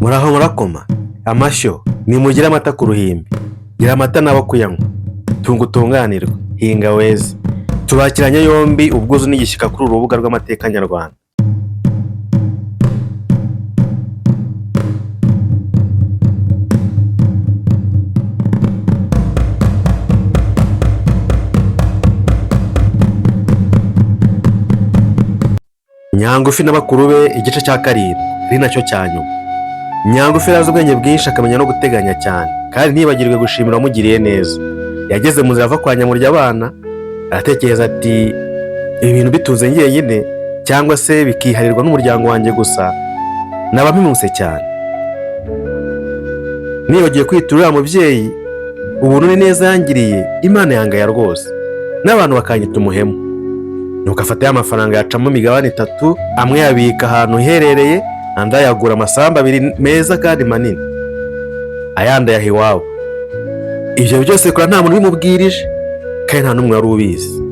Muraho murakoma amashyo nimugire amata ku ruhimbi, gira amata nabo kuyanywa, tunga utunganirwe, hinga weze. Tubakiranye yombi ubwuzu n'igishyika kuri uru rubuga rw'amateka nyarwanda. Nyangufi na bakuru be, igice cya karindwi, ari nacyo cya nyuma. Nyangufi yari azi ubwenge bwinshi, akamenya no guteganya cyane, kandi ntiyibagirwe gushimira uwamugiriye neza. Yageze mu nzira ava kwa Nyamurya abana, aratekereza ati ibi bintu bitunze njyenyine cyangwa se bikiharirwa n'umuryango wanjye gusa, naba mpimuse cyane. Nibagiye kwita uriya mubyeyi ubuntu ni neza yangiriye, Imana yangaya rwose, n'abantu bakanyita umuhemu. Nuko afata ya mafaranga yacamo imigabane 3, amwe yabika ahantu hiherereye, andi ayagura amasambu 2 meza kandi manini, ayandi ayaha iwabo. Ibyo byose bikora nta muntu ubimubwirije, kandi nta n'umwe wari ubizi.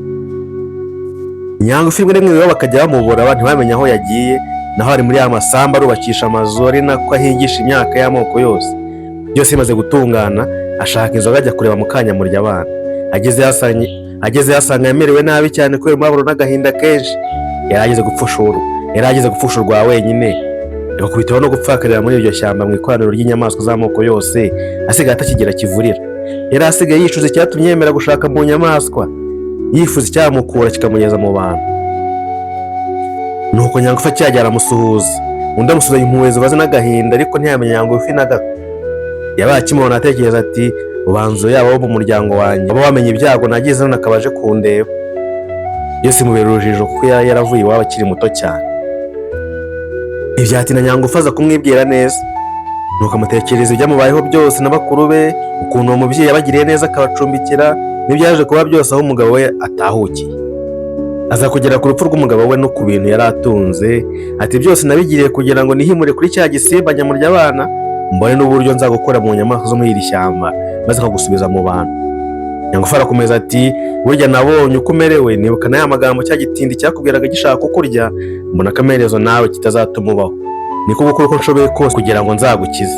Nyangufi rimwe iwabo bakajya bamubura, ntibamenye aho yagiye, naho ari muri ya masambu arubakisha amazu, ari nako ahingisha imyaka y'amoko yose. Byose bimaze gutungana, ashaka inzoga ajya kureba Mukanyamurya abana. Ageze yasanga yamerewe nabi cyane kubera umubabaro n'agahinda kenshi. Yarageze gupfusha urwa wenyine, agakubitaho no gupfakarira muri iryo shyamba mu ikoraniro ry'inyamaswa z'amoko yose, asigaye atakigira kivurira. Yari asigaye yicuza icyatumye yemera gushaka mu nyamaswa, yifuza icyamukura kikamugeza mu bantu. Nuko Nyangufi akihagera aramusuhuza, undi amusubiza impuhwe zivaze n'agahinda, ariko ntiyamenya Nyangufi na gato. Yabaye akimubona atekereza ati ubanza yaba wo mu muryango wanjye, abo bamenye ibyago nagize none akabaje kundeba. Byose mubera urujijo kuko yaravuye iwabo akiri muto cyane. Ibyatina Nyangufi aza kumwibwira neza, nuko amutekereza ibyamubayeho byose na bakuru be, ukuntu uwo mubyeyi yabagiriye neza akabacumbikira, n'ibyaje kuba byose aho umugabo we atahukiye. Aza kugera ku rupfu rw'umugabo we no ku bintu yari atunze, ati byose nabigiriye kugira ngo nihimure kuri cya gisimba Nyamurya abana, mbone n'uburyo nzagukora mu nyamaswa zo muri iri shyamba, maze akagusubiza mu bantu. Nyangufi arakomeza ati burya nabonye uko umerewe, nibuka na ya magambo cya gitindi cyakubwiraga gishaka kukurya, mbona akamerezo nawe kitazatuma ubaho, niko gukora uko nshoboye kose kugira ngo nzagukize.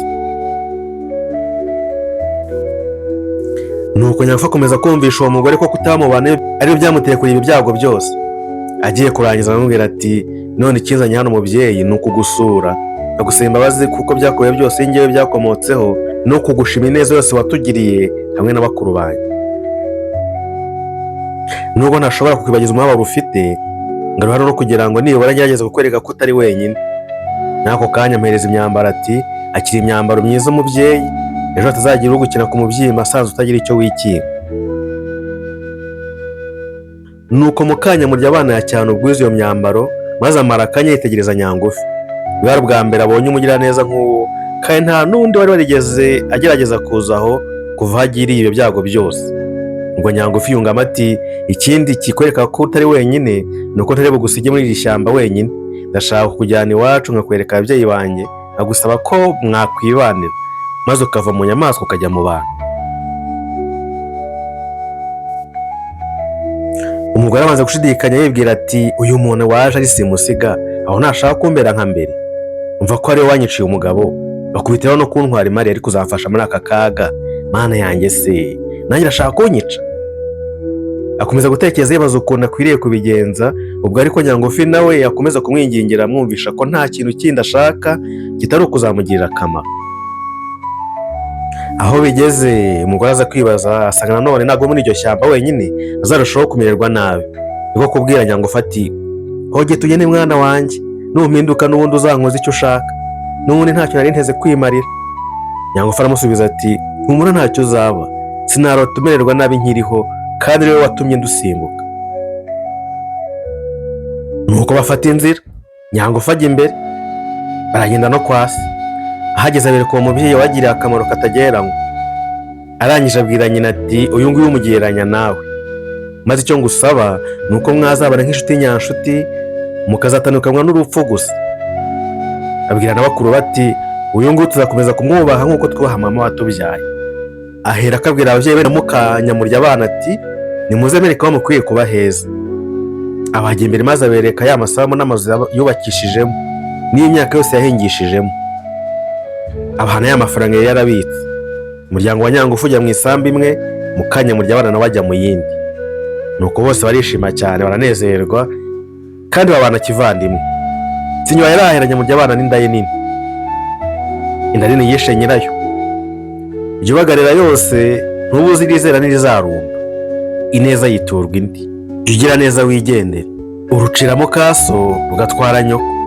Nuko Nyangufi akomeza kumvisha uwo mugore ko kutamubana ari byo byamuteye kuri ibi byago byose. Agiye kurangiza aramubwira ati none ikizanye hano mubyeyi ni ukugusura, agusaba imbabazi kuko byakorewe byose njyewe byakomotseho, no kugushima ineza yose watugiriye hamwe na bakuru banjye. Nubwo ntashobora kukwibagiza umubabaro ufite, ngaruka no kugira ngo nibura ngerageze kukwereka ko utari wenyine. N'ako kanya ampereza imyambaro ati akiri imyambaro myiza umubyeyi, ejo atazagira ugukina ku mubyimba asanzwe utagira icyo wikinga. Nuko Mukanyamurya abana yacyana ubwiza iyo myambaro, maze amara akanya yitegereza Nyangufi. Bwari ubwa mbere abonye umugiraneza nk'uwo, kandi nta n'undi wari warigeze agerageza kuzaho kuva hagiriye ibyo byago byose. Ubwo Nyangufi yungamo ati ikindi kikwereka ko utari wenyine ni uko ntari bugusige muri iri shyamba wenyine. Ndashaka kukujyana iwacu nkakwereka ababyeyi banjye, agusaba ko mwakwibanira, maze ukava mu nyamaswa ukajya mu bantu. Umugore amaze gushidikanya yibwira ati uyu muntu waje ari simusiga, aho ntashaka kumbera nka mbere. Umva ko ari we wanyiciye umugabo, bakubitiraho no kuntwara imari yari kuzamfasha muri aka kaga. Mana yanjye se, nanjye arashaka kunyica. Akomeza gutekereza yibaza ukuntu akwiriye kubigenza, ubwo ariko Nyangufi nawe yakomeza kumwingingira amwumvisha ko nta kintu kindi ashaka kitari ukuzamugirira akamaro. Aho bigeze umugore aza kwibaza, asanga nanone ntabwo muri iryo shyamba wenyine azarushaho kumererwa nabi. Niko kubwira Nyangufi ati hoge tugende mwana wanjye, numpinduka n'ubundi uzankoza icyo ushaka, n'ubundi ntacyo nari nteze kwimarira. Nyangufi aramusubiza ati humura ntacyo uzaba, sinarota umererwa nabi nkiriho, kandi rero watumye ndusimbuka. Nuko bafata inzira, Nyangufi ajya imbere, baragenda no kwa se. Ahageze abereka uwo mubyeyi wagiriye akamaro katagereranywa. Arangije abwira nyina ati uyu nguyu umugereranya nawe, maze icyo ngusaba ni uko mwazabana nk'inshuti nyanshuti, mukazatandukanywa n'urupfu gusa. Abwira na bakuru bati uyu nguyu tuzakomeza kumwubaha nk'uko twubaha mama watubyaye. Ahera akabwira ababyeyi be na Mukanyamurya abana ati nimuze mwereke aho mukwiye kuba heza. Abajya imbere maze abereka ya masambu n'amazu yubakishijemo, n'imyaka yose yahingishijemo. abahana y'amafaranga yari yarabitse. Umuryango wa Nyangufu ujya mu isambu imwe, Mukanyamurya nawe ajya mu yindi. Nuko bose barishima cyane, baranezerwa kandi babana kivandimwe. Sinywa yari ahera Nyamurya n'inda ye nini. Inda nini yishe nyirayo. Ibyo ubagarira yose ntubuzi irizera n'irizarumba. Ineza yiturwa indi. Jya ugira neza wigendere. Uruciramo kaso rugatwara nyoko.